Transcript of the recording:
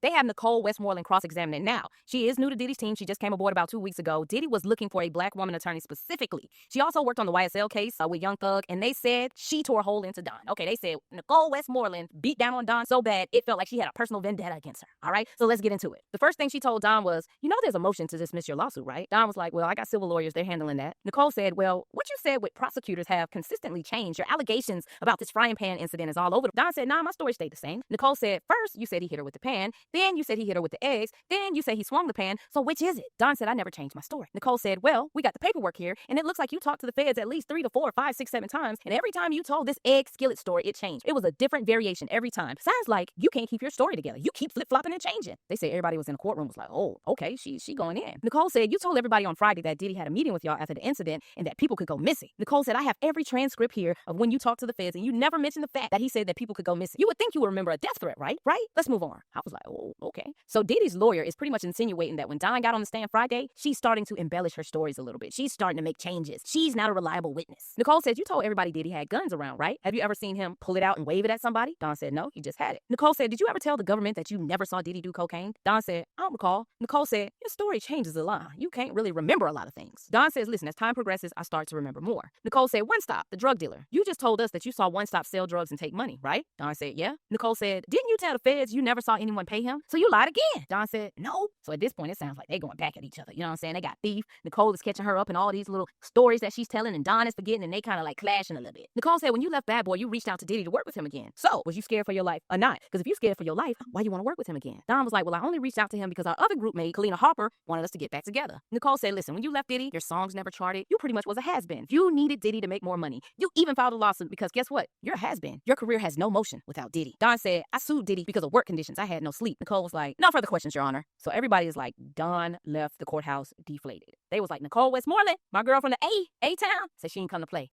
They have Nicole Westmoreland cross-examining now. She is new to Diddy's team. She just came aboard about 2 weeks ago. Diddy was looking for a black woman attorney specifically. She also worked on the YSL case with Young Thug, and they said she tore a hole into Don. Okay, they said Nicole Westmoreland beat down on Don so bad it felt like she had a personal vendetta against her. All right, so let's get into it. The first thing she told Don was, you know there's a motion to dismiss your lawsuit, right? Don was like, well, I got civil lawyers. They're handling that. Nicole said, well, what you said with prosecutors have consistently changed. Your allegations about this frying pan incident is all over. Don said, nah, my story stayed the same. Nicole said, first, you said he hit her with the pan. Then you said he hit her with the eggs. Then you say he swung the pan. So which is it? Don said, I never changed my story. Nicole said, well, we got the paperwork here, and it looks like you talked to the feds at least 3 to 4, 5, 6, 7 times, and every time you told this egg skillet story, it changed. It was a different variation every time. Sounds like you can't keep your story together. You keep flip-flopping and changing. They say everybody was in the courtroom was like, oh, okay, she going in. Nicole said, you told everybody on Friday that Diddy had a meeting with y'all after the incident and that people could go missing. Nicole said, I have every transcript here of when you talked to the feds, and you never mentioned the fact that he said that people could go missing. You would think you would remember a death threat, right? Right? Let's move on. I was like, oh, okay. So Diddy's lawyer is pretty much insinuating that when Don got on the stand Friday, she's starting to embellish her stories a little bit. She's starting to make changes. She's not a reliable witness. Nicole said, you told everybody Diddy had guns around, right? Have you ever seen him pull it out and wave it at somebody? Don said, no, he just had it. Nicole said, did you ever tell the government that you never saw Diddy do cocaine? Don said, I don't recall. Nicole said, your story changes a lot. You can't really remember a lot of things. Don says, listen, as time progresses, I start to remember more. Nicole said, One Stop, the drug dealer. You just told us that you saw One Stop sell drugs and take money, right? Don said, yeah. Nicole said, didn't you tell the feds you never saw anyone pay him? So you lied again. Don said, no. So at this point, it sounds like they're going back at each other. You know what I'm saying? They got beef. Nicole is catching her up in all these little stories that she's telling, and Don is forgetting, and they kind of like clashing a little bit. Nicole said, when you left Bad Boy, you reached out to Diddy to work with him again. So was you scared for your life or not? Because if you're scared for your life, why you want to work with him again? Don was like, well, I only reached out to him because our other group mate, Kalina Harper, wanted us to get back together. Nicole said, listen, when you left Diddy, your songs never charted. You pretty much was a has-been. You needed Diddy to make more money. You even filed a lawsuit because guess what? You're a has-been. Your career has no motion without Diddy. Don said, I sued Diddy because of work conditions. I had no sleep. Nicole was like, no further questions, Your Honor. So everybody is like, Don left the courthouse deflated. They was like, Nicole Westmoreland, my girl from the A-Town, said she ain't come to play.